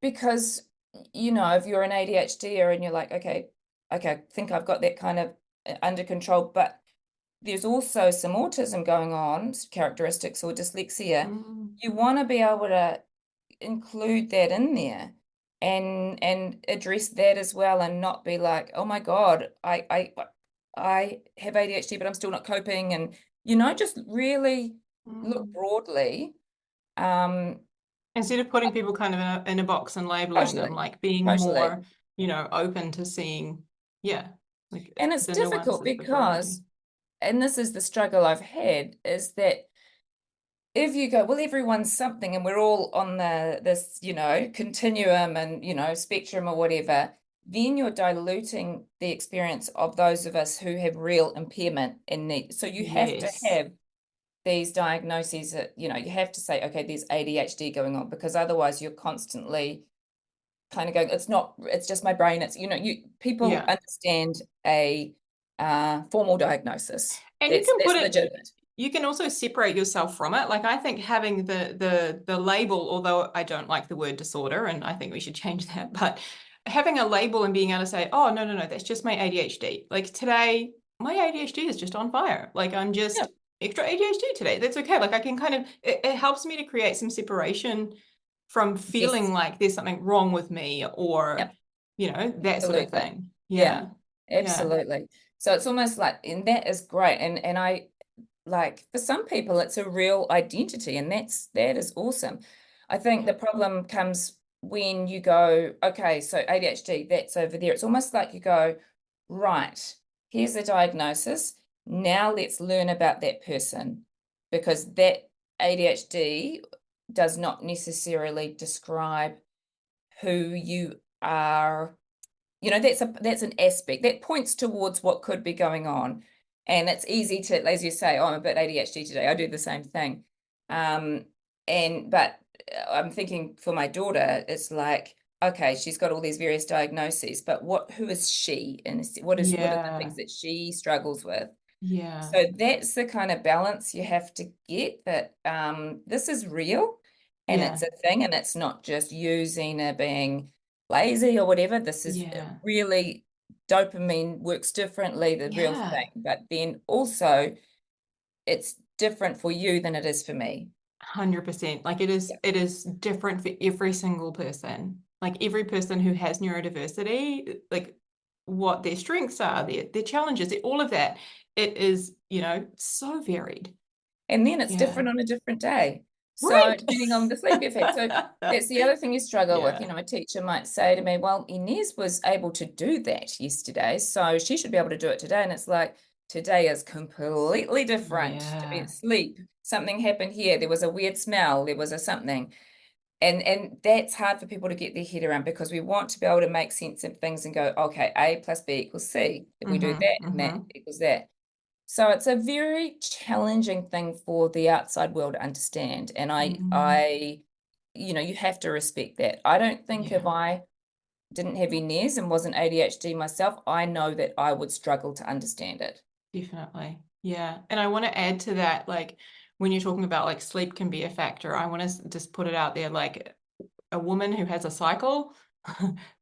Because if you're an ADHD and you're like, okay, I think I've got that kind of under control, but there's also some autism going on, characteristics or dyslexia. mm, You want to be able to include that in there and address that as well and not be like, oh my God, I have ADHD, but I'm still not coping. And, just really look mm. broadly. Um, Instead of putting people kind of in a box and labeling them, totally, like being totally. more, open to seeing, yeah, like And it's the difficult nuances, the variety. because, and this is the struggle I've had, is that if you go, well, everyone's something and we're all on this, continuum and, spectrum or whatever, then you're diluting the experience of those of us who have real impairment and need. So you have to Yes. have these diagnoses that, you have to say, okay, there's ADHD going on, because otherwise you're constantly kind of going, it's just my brain. It's, people Yeah. understand a formal diagnosis. And you That's can put it, legitimate. you can also separate yourself from it. Like I think having the label, although I don't like the word disorder, and I think we should change that, but having a label and being able to say, oh no, no, no, that's just my ADHD. Like today, my ADHD is just on fire. Like I'm Yeah, just extra ADHD today. That's okay. Like I can kind of it helps me to create some separation from feeling yes. like there's something wrong with me or Yep. that sort of Absolutely. thing. Yeah, Yeah. Yeah. absolutely. So it's almost like, and that is great. And I like, for some people, it's a real identity, and that is awesome. I think Yeah. the problem comes when you go, okay, so ADHD, that's over there. It's almost like you go, right, here's the diagnosis. Now let's learn about that person, because that ADHD does not necessarily describe who you are. That's an aspect that points towards what could be going on. And it's easy to, as you say, oh, I'm a bit ADHD today. I do the same thing. But I'm thinking for my daughter, it's like, okay, she's got all these various diagnoses, but who is she? And what are the Yeah. things that she struggles with? Yeah. So that's the kind of balance you have to get, that this is real and Yeah. it's a thing, and it's not just using or being lazy or whatever. This is Yeah. really, dopamine works differently, the real Yeah. thing. But then also it's different for you than it is for me. 100%. Like Yeah. it is different for every single person. Like every person who has neurodiversity, like what their strengths are, their challenges, all of that. It is, so varied. And then it's Yeah. different on a different day. So Right. depending on the sleep you've had. So that's the other thing you struggle with. Yeah. A teacher might say to me, well, Inez was able to do that yesterday, so she should be able to do it today. And it's like, today is completely different to be Yeah. sleep. Something happened here. There was a weird smell. There was a something. And that's hard for people to get their head around, because we want to be able to make sense of things and go, okay, A plus B equals C. If we do that, and that equals that. So it's a very challenging thing for the outside world to understand. And you have to respect that. I don't think if Yeah. I didn't have Inez and wasn't ADHD myself, I know that I would struggle to understand it. Definitely. Yeah. And I want to add to that, like when you're talking about like sleep can be a factor, I want to just put it out there, like a woman who has a cycle,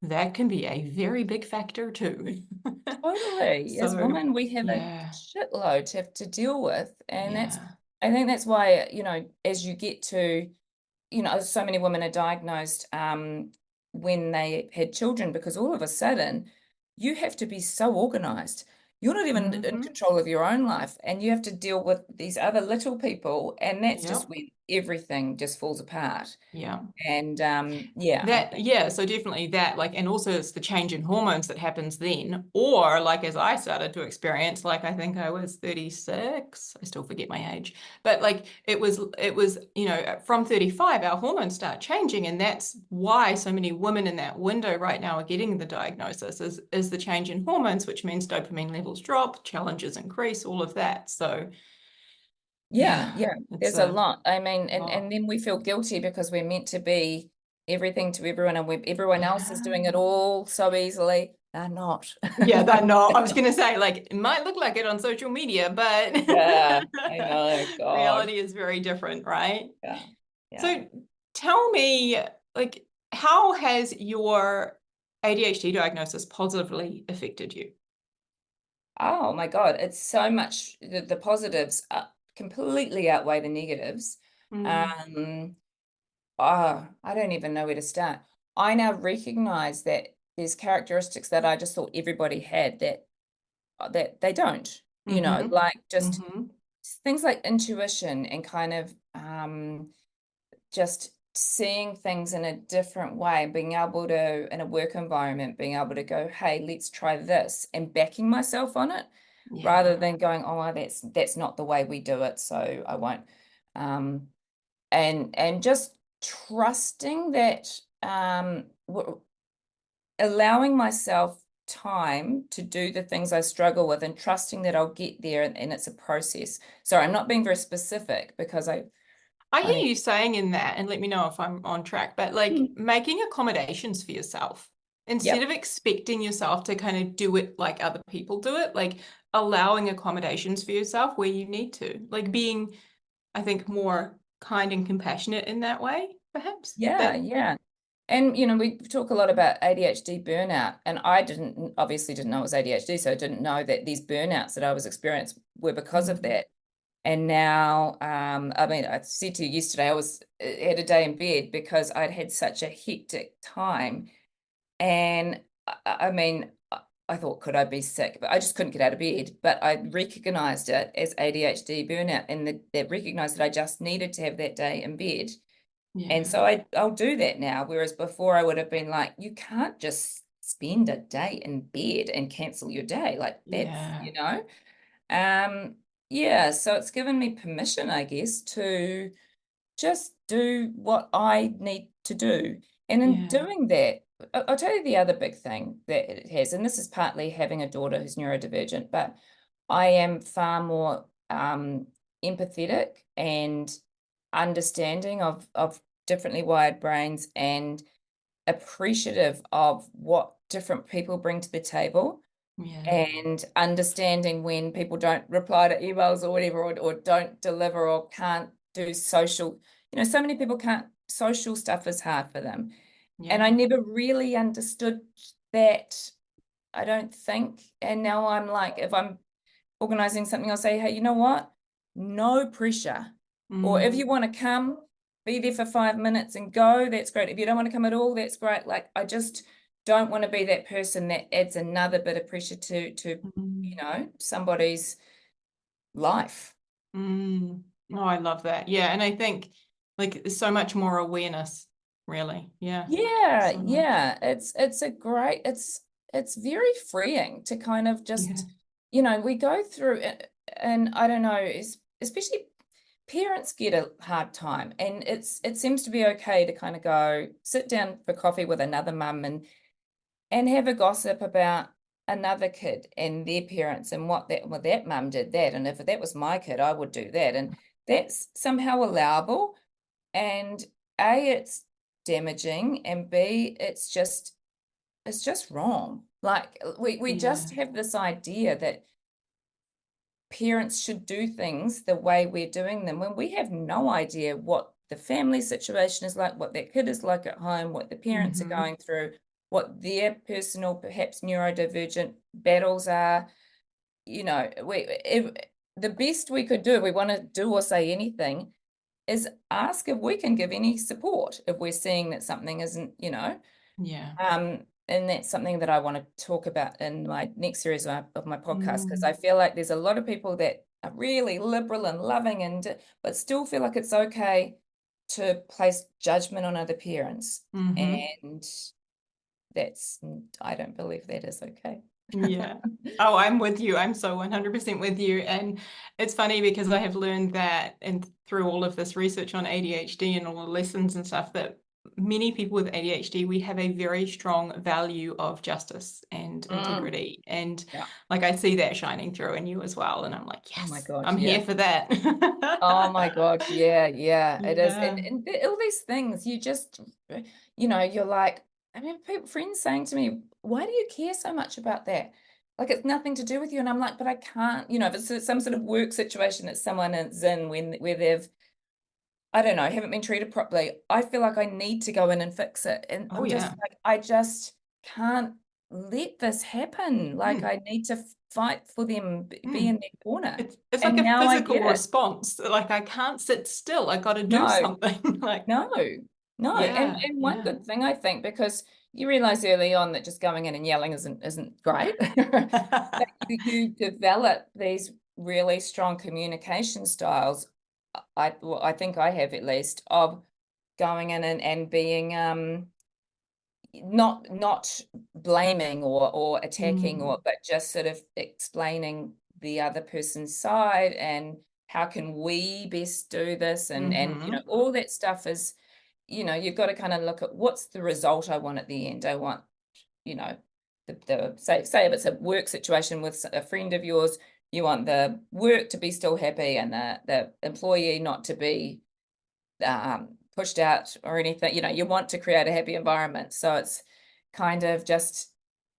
that can be a very big factor too. Totally. As So, women, we have a yeah, shitload to have to deal with. And yeah. I think that's why, as you get to, so many women are diagnosed when they had children, because all of a sudden you have to be so organized. You're not even in Hmm. control of your own life, and you have to deal with these other little people, and that's just Yep. when everything just falls apart. Yeah. And yeah, I That, think, yeah, so definitely that, like, and also it's the change in hormones that happens then, or like as I started to experience, like I think I was 36, I still forget my age, but like it was, from 35, our hormones start changing, and that's why so many women in that window right now are getting the diagnosis is the change in hormones, which means dopamine levels drop, challenges increase, all of that. So yeah, yeah, yeah, it's there's a a lot. I mean, and lot. then we feel guilty because we're meant to be everything to everyone, and everyone else is doing Yeah. it all so easily. They're not. Yeah, that no, I was gonna say, like, it might look like it on social media, but Yeah, I know, God. reality is very different, right? Yeah, yeah. So tell me, like, how has your ADHD diagnosis positively affected you? Oh my God, it's so much, the positives completely outweigh the negatives. Mm, Um, I don't even know where to start. I now recognize that there's characteristics that I just thought everybody had that they don't, mm-hmm, like just mm-hmm. things like intuition and kind of just seeing things in a different way, being able to, in a work environment, being able to go, hey, let's try this, and backing myself on it, rather Yeah, than going, oh, that's not the way we do it, so I won't. Um, and just trusting that, allowing myself time to do the things I struggle with, and trusting that I'll get there, and it's a process. Sorry, I'm not being very specific, because I hear I you saying in that, and let me know if I'm on track, but like making accommodations for yourself instead yep. of expecting yourself to kind of do it like other people do it, like allowing accommodations for yourself where you need to, like being, I think, more kind and compassionate in that way, perhaps. Yeah, That, yeah. And we talk a lot about ADHD burnout, and I obviously didn't know it was ADHD, so I didn't know that these burnouts that I was experiencing were because of mm, that. And now, I mean, I said to you yesterday, I was had a day in bed because I'd had such a hectic time, and I mean, I thought, could I be sick? But I just couldn't get out of bed. But I recognized it as ADHD burnout, and that recognized that I just needed to have that day in bed. And yeah, so I'll do that now. Whereas before I would have been like, you can't just spend a day in bed and cancel your day. Like that's, yeah, yeah. So it's given me permission, I guess, to just do what I need to do. And in yeah, doing that, I'll tell you the other big thing that it has, and this is partly having a daughter who's neurodivergent, but I am far more empathetic and understanding of differently wired brains, and appreciative of what different people bring to the table, Yeah. and understanding when people don't reply to emails or whatever, or don't deliver, or can't do social, so many people can't, social stuff is hard for them. And I Yeah. never really understood that, I don't think. And now I'm like, if I'm organizing something, I'll say, hey, you know what? No pressure. Or if you Mm. want to come, be there for 5 minutes and go, that's great. If you don't want to come at all, that's great. Like, I just don't want to be that person that adds another bit of pressure to Mm. somebody's life. Mm. Oh, I love that. Yeah. And I think like there's so much more awareness, really. Yeah. Yeah, So much. yeah. It's a great, it's very freeing to kind of Yeah. just, we go through it, and I don't know, especially parents get a hard time, and it seems to be okay to kind of go sit down for coffee with another mum and have a gossip about another kid and their parents, and what that mum did that, and if that was my kid, I would do that, and that's somehow allowable. And A, it's damaging, and B, it's just wrong. Like, we Yeah. just have this idea that parents should do things the way we're doing them, when we have no idea what the family situation is like, what that kid is like at home, what the parents are Mm-hmm. going through, what their personal, perhaps neurodivergent battles are. If the best we could do, if we want to do or say anything, is ask if we can give any support if we're seeing that something isn't, Yeah. and that's something that I want to talk about in my next series of my podcast, because I Mm. feel like there's a lot of people that are really liberal and loving, but still feel like it's okay to place judgment on other parents. Mm-hmm. And that's, I don't believe that is okay. Yeah. Oh, I'm with you. I'm so 100% with you. And it's funny because I have learned that, and through all of this research on ADHD and all the lessons and stuff, that many people with ADHD, we have a very strong value of justice and Mm, integrity. And yeah. like I see that shining through in you as well. And I'm like, Oh my yes, God, I'm here yeah. for that. Oh my gosh, yeah, yeah, it is. And, Yeah. all these things, you're like, I mean, friends saying to me, why do you care so much about that? Like, it's nothing to do with you. And I'm like, but I can't, if it's some sort of work situation that someone is in, where they've, I don't know, haven't been treated properly, I feel like I need to go in and fix it. And Oh, I'm just yeah. like, I just can't let this happen. Like, Mm, I need to fight for them, be mm. in their corner. It's like And a now I physical get it. response. Like I can't sit still. I got to do No. something. Like, No, no. And yeah, one yeah. good thing, I think, because you realize early on that just going in and yelling isn't great. But you develop these really strong communication styles. I think I have, at least, of going in and being not blaming or attacking, Mm, but just sort of explaining the other person's side, and how can we best do this, and mm-hmm. all that stuff is, you've got to kind of look at what's the result I want at the end. I want, you know, the say if it's a work situation with a friend of yours, you want the work to be still happy, and the employee not to be pushed out or anything. You want to create a happy environment. So it's kind of just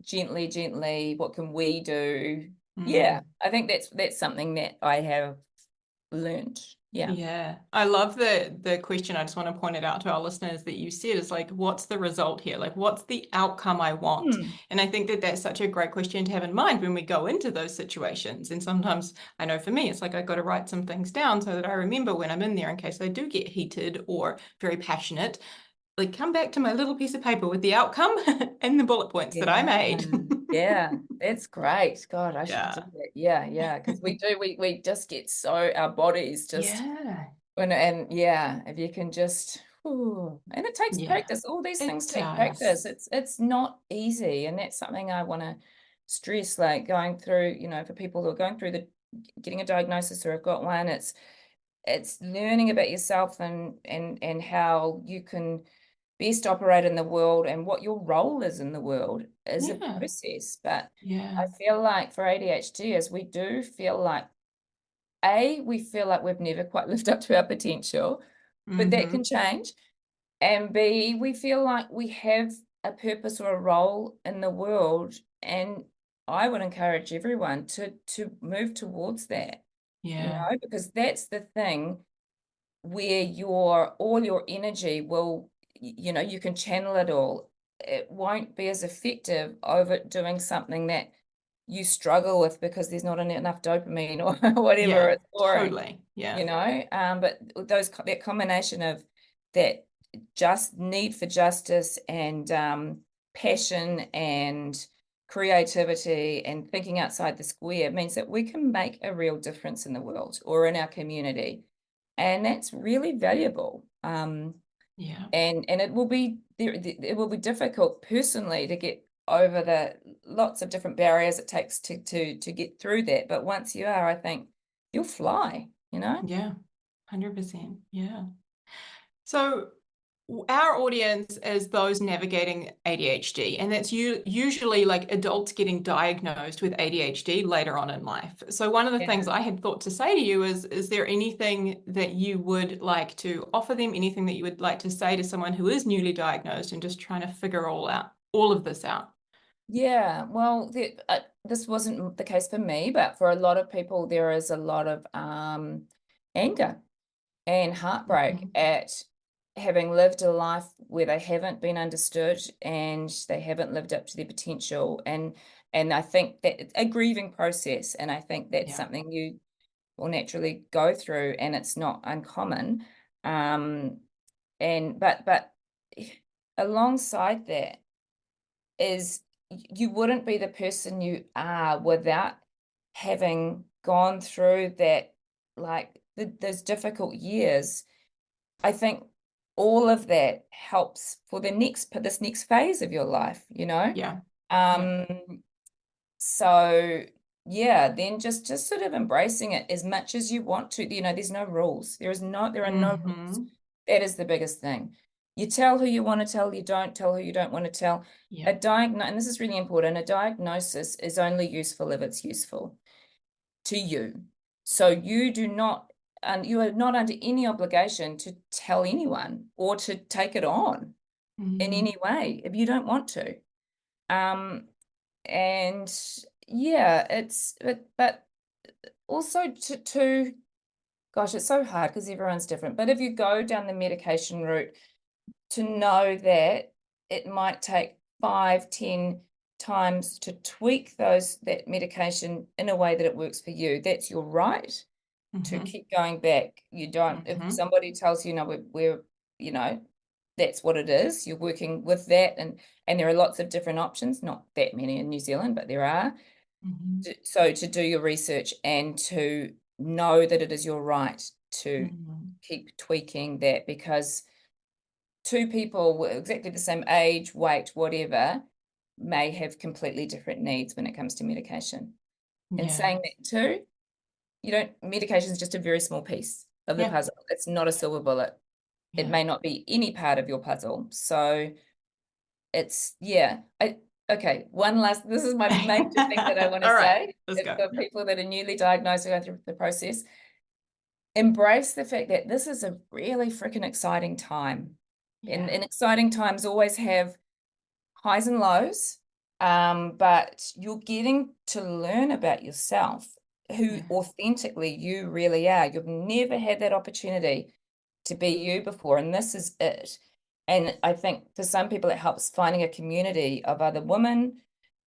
gently, what can we do? Yeah, Mm. I think that's something that I have learned. Yeah. Yeah, I love the question. I just want to point it out to our listeners that you said is like, what's the result here? Like, what's the outcome I want? Hmm. And I think that that's such a great question to have in mind when we go into those situations. And sometimes I know for me, it's like I got to write some things down so that I remember when I'm in there in case I do get heated or very passionate. Like, come back to my little piece of paper with the outcome and the bullet points that I Yeah, made. yeah, that's great. God, I should do Yeah. that. Yeah, yeah, because we just get so, our bodies just, Yeah. and yeah, if you can just, ooh, and it takes Yeah. practice. All these things It take does. practice. It's not easy, and that's something I want to stress. Like, going through, for people who are going through the getting a diagnosis or have got one, it's learning about yourself, and how you can best operate in the world, and what your role is in the world is a Yeah. process. But I Yeah. feel like for ADHD, as we do feel like, we feel like we've never quite lived up to our potential, but that Mm-hmm. can change. And B, we feel like we have a purpose or a role in the world. And I would encourage everyone to move towards that, Yeah. because that's the thing where all your energy will, you can channel it all. It won't be as effective over doing something that you struggle with because there's not enough dopamine or whatever, Yeah, it's boring, totally. Yeah. but that combination of that just need for justice and passion and creativity and thinking outside the square means that we can make a real difference in the world or in our community. And that's really valuable. Yeah. And it will be difficult personally to get over the lots of different barriers it takes to get through that. But once you are, I think you'll fly, Yeah. 100%. Yeah. So our audience is those navigating ADHD, and that's usually like adults getting diagnosed with ADHD later on in life. So one of the things Yeah. I had thought to say to you is there anything that you would like to offer them, anything that you would like to say to someone who is newly diagnosed and just trying to figure all of this out? Yeah, well, this wasn't the case for me, but for a lot of people, there is a lot of anger and heartbreak Mhm. at having lived a life where they haven't been understood and they haven't lived up to their potential. And I think that it's a grieving process, and I think that's Yeah. something you will naturally go through, and it's not uncommon. But alongside that is you wouldn't be the person you are without having gone through that, like those difficult years. I think all of that helps for this next phase of your life, Yeah. Yeah. Um, so yeah, then just sort of embracing it as much as you want to. There's no rules. There are no rules. Hmm. That is the biggest thing. You tell who you want to tell, you don't tell who you don't want to tell. Yeah. And this is really important, a diagnosis is only useful if it's useful to you. So you are not under any obligation to tell anyone or to take it on in Mhm. any way if you don't want to. Um, and yeah, but also gosh, it's so hard because everyone's different. But if you go down the medication route, to know that it might take 5, 10 times to tweak that medication in a way that it works for you. That's your right to Mhm. keep going back. You don't, if Mhm. somebody tells you, no, we're that's what it is. You're working with that, and there are lots of different options, not that many in New Zealand, but there are. Mhm. So to do your research and to know that it is your right to Mhm. keep tweaking that, because two people exactly the same age, weight, whatever, may have completely different needs when it comes to medication. And Yeah. saying that too, medication is just a very small piece of the Yeah. puzzle. It's not a silver bullet. It Yeah. may not be any part of your puzzle. So it's, yeah. Okay, this is my major thing that I want to All right, say let's go. for people that are newly diagnosed or going through the process. Embrace the fact that this is a really freaking exciting time. Yeah. And exciting times always have highs and lows, but you're getting to learn about yourself, who Yeah. authentically you really are. You've never had that opportunity to be you before, and this is it. And I think for some people, it helps finding a community of other women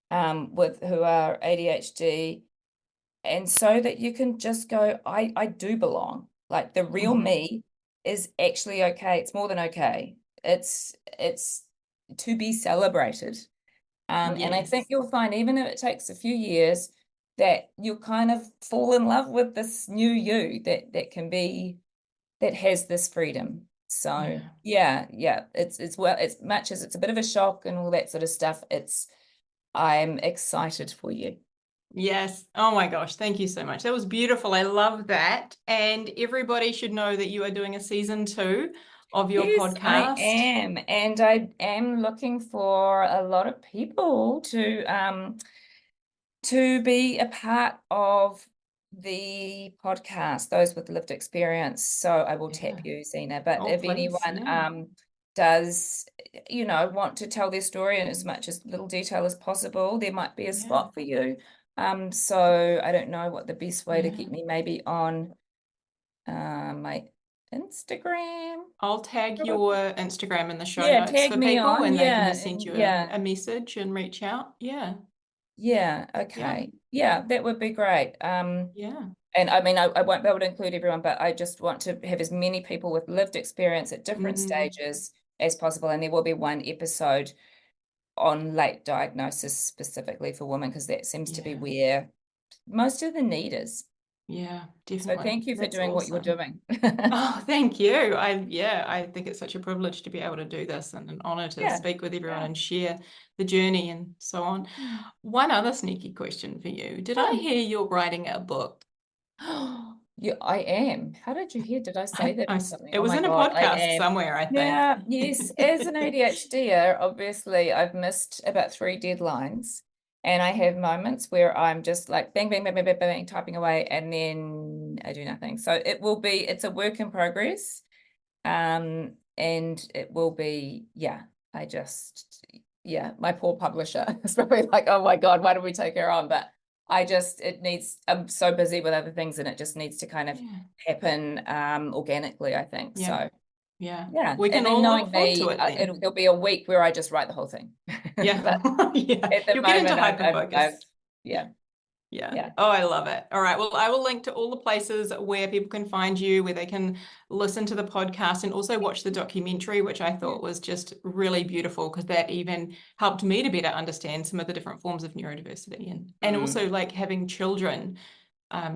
who are ADHD, and so that you can just go, I do belong. Like the real Mhm. me is actually okay. It's more than okay. It's to be celebrated. And I think Yes. you'll find, even if it takes a few years, that you'll kind of fall in love with this new you that has this freedom. So Yeah. yeah, it's well, as much as it's a bit of a shock and all that sort of stuff, I'm excited for you. Yes. Oh my gosh. Thank you so much. That was beautiful. I love that. And everybody should know that you are doing a season 2 of your Yes, I podcast. am. And I am looking for a lot of people to be a part of the podcast, those with lived experience. So I will tap Yeah. you, Zena. But Oh, if please. anyone Yeah. does, want to tell their story in as much as little detail as possible, there might be a spot for you. So I don't know what the best way to get me, maybe on my Instagram. I'll tag your Instagram in the show Yeah, notes tag for me people, on, and they can yeah, just send and you yeah. a message and reach out. Yeah. Yeah, okay. Yeah, that would be great. Yeah. And I mean, I won't be able to include everyone, but I just want to have as many people with lived experience at different stages as possible. And there will be one episode on late diagnosis specifically for women, because that seems to be where most of the need is. Yeah, So definitely. thank you for That's doing what you're awesome. doing. Oh, thank you. I think it's such a privilege to be able to do this, and an honor to Yeah, speak with everyone yeah. and share the journey and so on. One other sneaky question for you. Did I hear you're writing a book? Yeah, I am. How did you hear? Did I say that or something? It Oh was my in a God, I podcast am. somewhere, I think. Yeah, yes. As an ADHDer, obviously, I've missed about 3 deadlines, and I have moments where I'm just like bang, bang, bang, bang, bang, bang, typing away, and then I do nothing. So it's a work in progress, and it will be, my poor publisher is probably like, oh my God, why did we take her on? But I'm so busy with other things, and it just needs to kind of happen organically, I think. Yeah. So Yeah. We can and then all knowing look forward to me, it then. there'll be a week where I just write the whole thing. Yeah. But Yeah. at the You'll get into moment, hyper-focus. yeah. Yeah. Oh, I love it. All right. Well, I will link to all the places where people can find you, where they can listen to the podcast and also watch the documentary, which I thought was just really beautiful, because that even helped me to better understand some of the different forms of neurodiversity, and also like having children,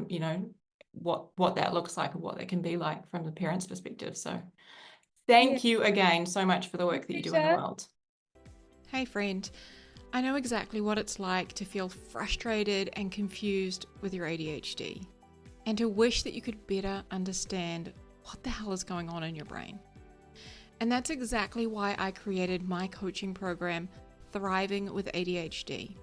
you know, what that looks like and what that can be like from the parents' perspective. So thank you again so much for the work that you do in the world. Hey, friend. I know exactly what it's like to feel frustrated and confused with your ADHD, and to wish that you could better understand what the hell is going on in your brain. And that's exactly why I created my coaching program, Thriving with ADHD.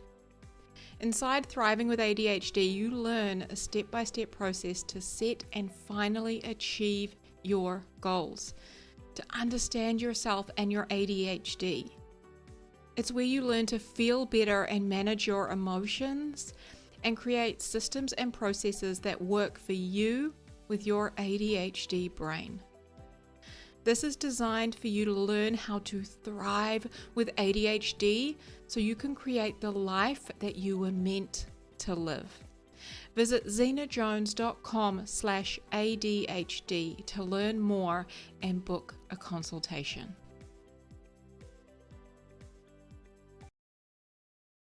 Inside Thriving with ADHD, you learn a step-by-step process to set and finally achieve your goals, to understand yourself and your ADHD. It's where you learn to feel better and manage your emotions, and create systems and processes that work for you with your ADHD brain. This is designed for you to learn how to thrive with ADHD, so you can create the life that you were meant to live. Visit zenajones.com/ADHD to learn more and book a consultation.